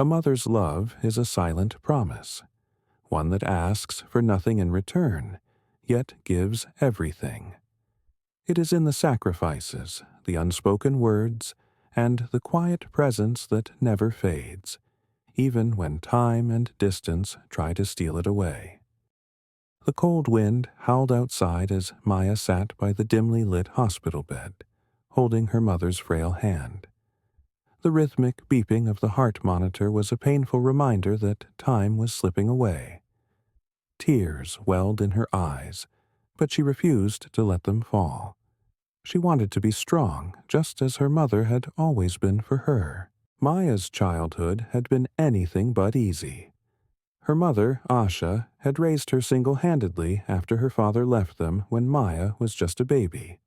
A mother's love is a silent promise, one that asks for nothing in return, yet gives everything. It is in the sacrifices, the unspoken words, and the quiet presence that never fades, even when time and distance try to steal it away. The cold wind howled outside as Maya sat by the dimly lit hospital bed, holding her mother's frail hand. The rhythmic beeping of the heart monitor was a painful reminder that time was slipping away. Tears welled in her eyes, but she refused to let them fall. She wanted to be strong, just as her mother had always been for her. Maya's childhood had been anything but easy. Her mother, Asha, had raised her single-handedly after her father left them when Maya was just a baby.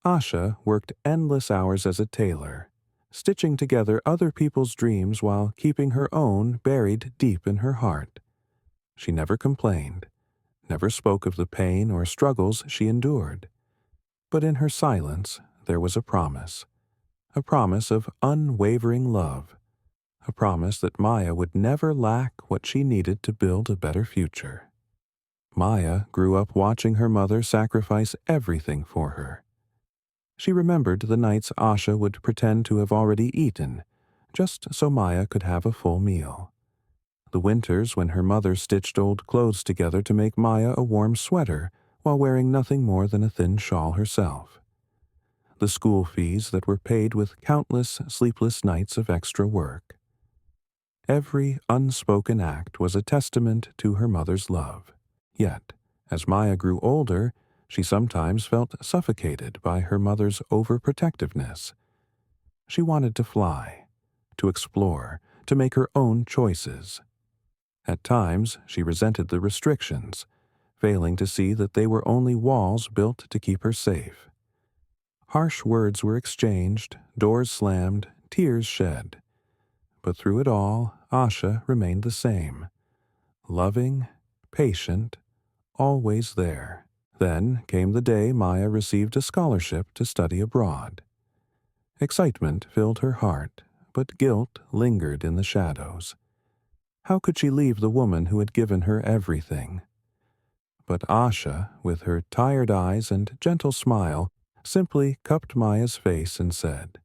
Asha worked endless hours as a tailor, stitching together other people's dreams while keeping her own buried deep in her heart. She never complained, never spoke of the pain or struggles she endured. But in her silence there was a promise of unwavering love, a promise that Maya would never lack what she needed to build a better future. Maya grew up watching her mother sacrifice everything for her. She remembered the nights Asha would pretend to have already eaten, just so Maya could have a full meal. The winters when her mother stitched old clothes together to make Maya a warm sweater while wearing nothing more than a thin shawl herself. The school fees that were paid with countless sleepless nights of extra work. Every unspoken act was a testament to her mother's love. Yet, as Maya grew older, she sometimes felt suffocated by her mother's overprotectiveness. She wanted to fly, to explore, to make her own choices. At times, she resented the restrictions, failing to see that they were only walls built to keep her safe. Harsh words were exchanged, doors slammed, tears shed. But through it all, Asha remained the same. Loving, patient, always there. Then came the day Maya received a scholarship to study abroad. Excitement filled her heart, but guilt lingered in the shadows. How could she leave the woman who had given her everything? But Asha, with her tired eyes and gentle smile, simply cupped Maya's face and said,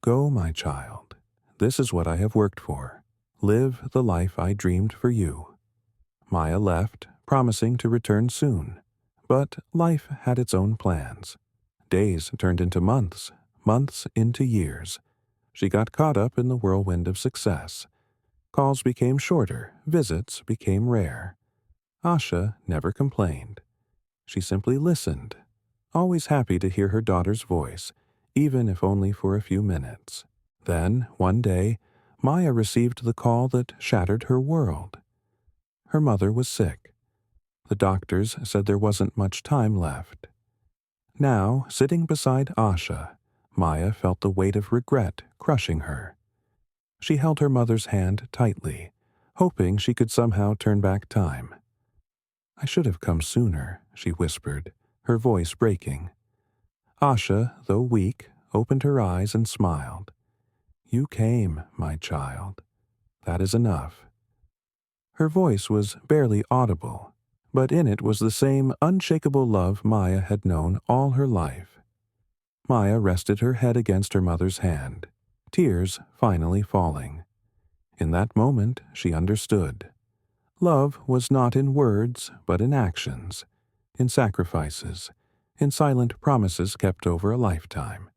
"Go, my child. This is what I have worked for. Live the life I dreamed for you." Maya left, promising to return soon. But life had its own plans. Days turned into months, months into years. She got caught up in the whirlwind of success. Calls became shorter, visits became rare. Asha never complained. She simply listened, always happy to hear her daughter's voice, even if only for a few minutes. Then, one day, Maya received the call that shattered her world. Her mother was sick. The doctors said there wasn't much time left. Now, sitting beside Asha, Maya felt the weight of regret crushing her. She held her mother's hand tightly, hoping she could somehow turn back time. "I should have come sooner," she whispered, her voice breaking. Asha, though weak, opened her eyes and smiled. "You came, my child. That is enough." Her voice was barely audible, but in it was the same unshakable love Maya had known all her life. Maya rested her head against her mother's hand, tears finally falling. In that moment, she understood. Love was not in words, but in actions, in sacrifices, in silent promises kept over a lifetime.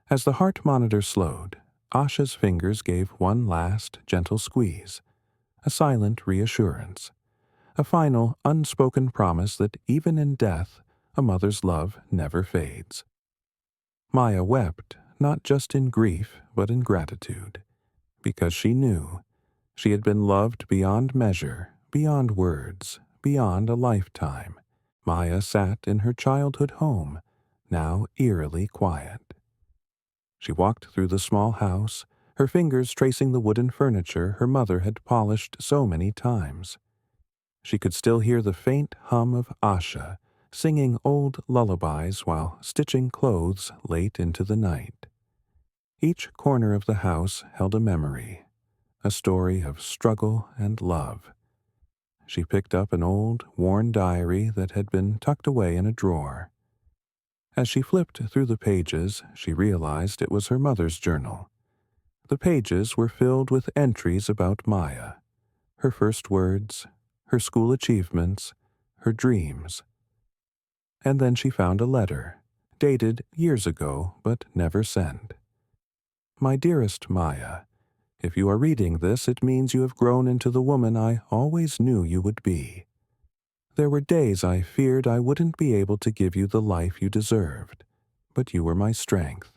As the heart monitor slowed, Asha's fingers gave one last gentle squeeze, a silent reassurance, a final unspoken promise that even in death, a mother's love never fades. Maya wept, not just in grief, but in gratitude, because she knew she had been loved beyond measure, beyond words, beyond a lifetime. Maya sat in her childhood home, now eerily quiet. She walked through the small house, her fingers tracing the wooden furniture her mother had polished so many times. She could still hear the faint hum of Asha singing old lullabies while stitching clothes late into the night. Each corner of the house held a memory a story of struggle and love. She picked up an old, worn diary that had been tucked away in a drawer. As she flipped through the pages, she realized it was her mother's journal. The pages were filled with entries about Maya, her first words, her school achievements, her dreams. And then she found a letter, dated years ago but never sent. My dearest Maya, if you are reading this, it means you have grown into the woman I always knew you would be. There were days I feared I wouldn't be able to give you the life you deserved, but you were my strength.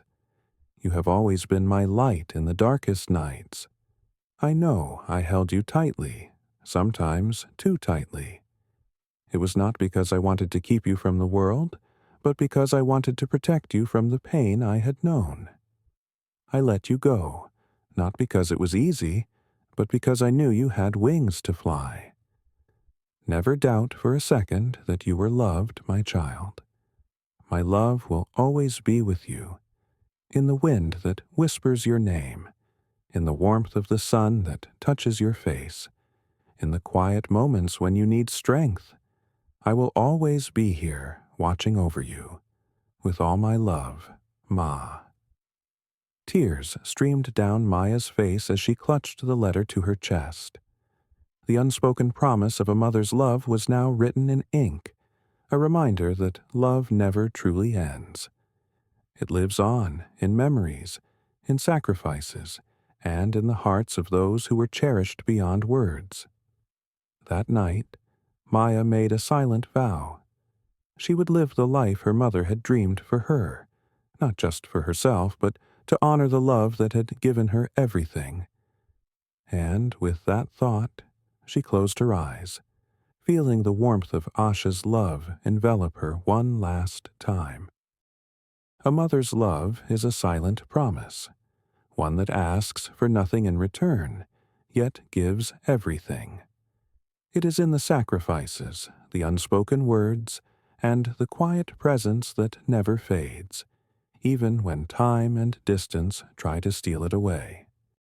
You have always been my light in the darkest nights. I know I held you tightly, sometimes too tightly. It was not because I wanted to keep you from the world, but because I wanted to protect you from the pain I had known. I let you go, not because it was easy, but because I knew you had wings to fly. Never doubt for a second that you were loved, my child. My love will always be with you, in the wind that whispers your name, in the warmth of the sun that touches your face, in the quiet moments when you need strength. I will always be here, watching over you. With all my love, Ma. Tears streamed down Maya's face as she clutched the letter to her chest. The unspoken promise of a mother's love was now written in ink, a reminder that love never truly ends. It lives on in memories, in sacrifices, and in the hearts of those who were cherished beyond words. That night, Maya made a silent vow. She would live the life her mother had dreamed for her, not just for herself, but to honor the love that had given her everything. And with that thought, she closed her eyes, feeling the warmth of Asha's love envelop her one last time. A mother's love is a silent promise, one that asks for nothing in return, yet gives everything. It is in the sacrifices, the unspoken words, and the quiet presence that never fades, even when time and distance try to steal it away.